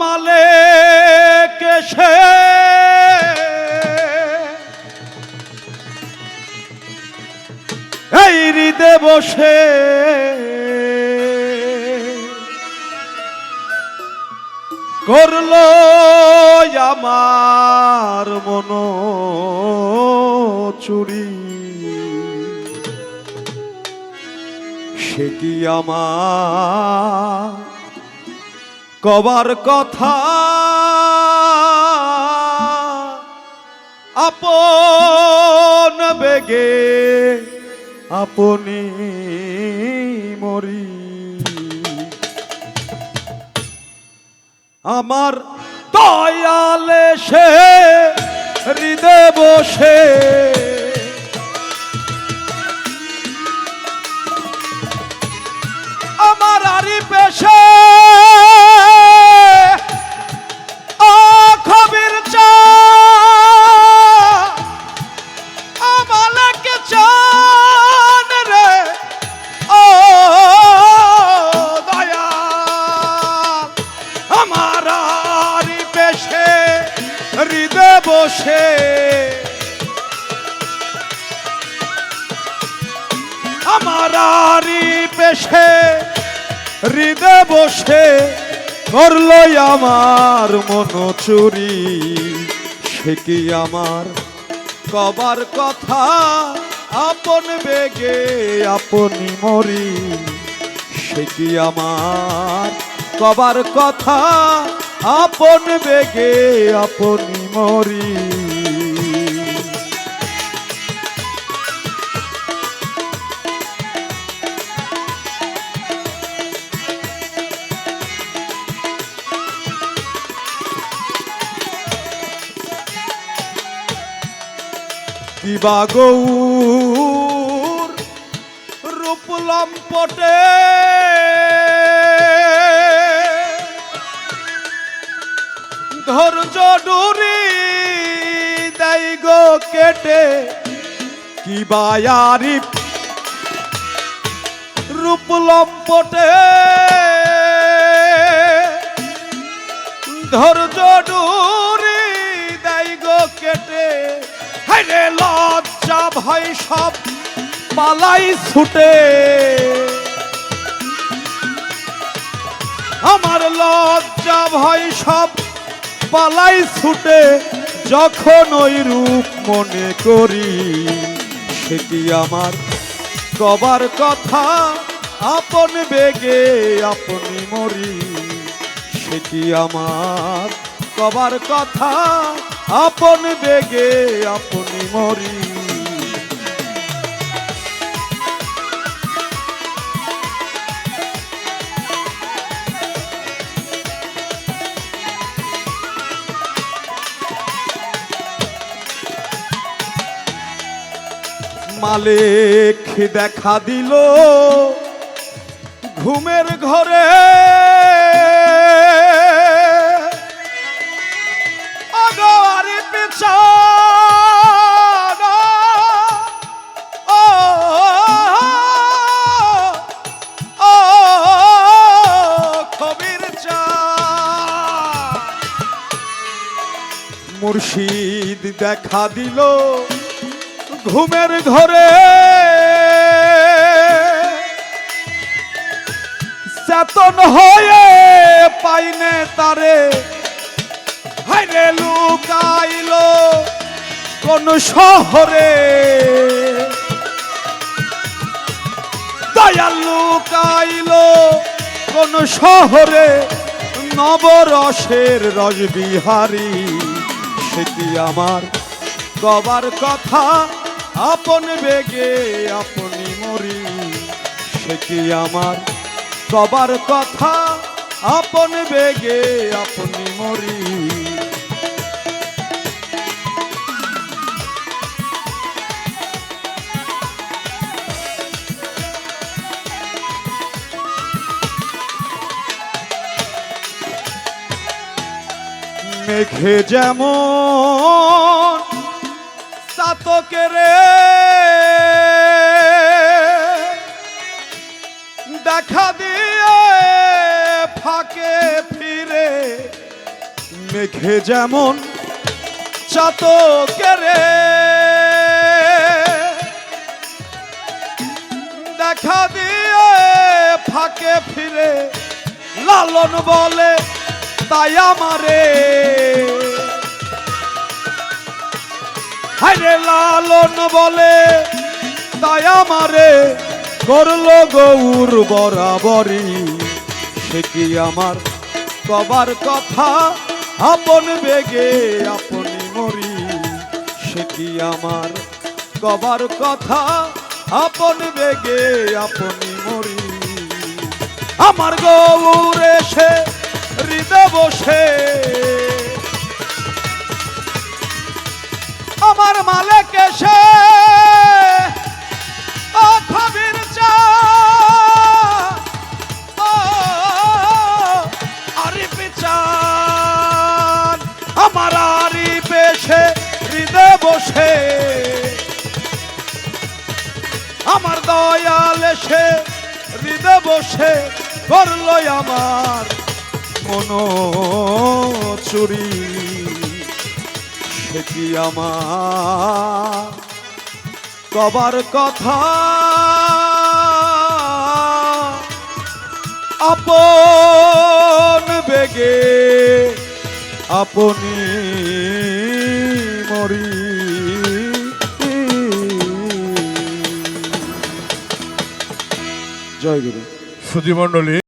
মালিক এসে এই হৃদে বসে করলো আমার মন চুরি, সে কি আমার কবার কথা আপন বেগে আপনি মরি। আমার দয়ালে সে হৃদে বসে আমার আরি পেশে খবির চা আমাকে চান রে ও দয়া আমার আরি পেশে হৃদে বসে আমার আরি পেশে হৃদে বসে করলো আমার মন চুরি, সে কি আমার কবার কথা আপন বেগে আপনি মরি। সে কি আমার কবার কথা আপন বেগে আপনি মরি। কিবা গৌর রূপ লম্পটে ধৈর্য ডুরি দেয় গো কেটে। কিবা আরি রূপ লম্পটে ধৈর্য ডুরি দেয় গো কেটে। হায়রে লজ্জা ভয় সব পালাই ছুটে, আমার লজ্জা ভয় সব পালাই ছুটে যখন ওই রূপ মনে করি। সে কি আমার কবার কথা আপন বেগে আপনি মরি। সে কি আমার কবার কথা আপন বেগে আপনি মরি। মালিক দেখা দিল ঘুমের ঘরে আগোয়ারি পিছানা ও ও খবির চা মুর্শিদ দেখা দিল ঘুমের ঘরে চেতন হয়ে পাইনে তারে। হায়রে লুকাইল কোন শহরে দয়াল লুকাইল কোন শহরে নবরসের রসবিহারী। সে কি আমার কবার কথা আপন বেগে আপনি মরি। সে কি আমার কবার কথা আপন বেগে আপনি মরি। মেঘে যেমন চাতকের দেখা দিয়ে ফাঁকে ফিরে মেঘে যেমন চাতকেরে দেখা দিয়ে ফাঁকে ফিরে লালন বলে তাই আমারে, হায়রে লালন বলে তাই আমারে করলো গৌর বরাবরই। সে কি আমার কবার কথা আপন বেগে আপনি মরি, সে কি আমার কবার কথা আপন বেগে আপনি মরি। আমার গৌর এসে হৃদয় বসে আমার মালিক এসে ও খবির চা ও আরিফ চান, আমার আরিফ এসে হৃদয় বসে আমার দয়াল এসে হৃদয় বসে করলো আমার মন চুরি। সে কি আমার কবার কথা আপন বেগে আপনি মরি। জয় গুরু। সুধী মণ্ডলী।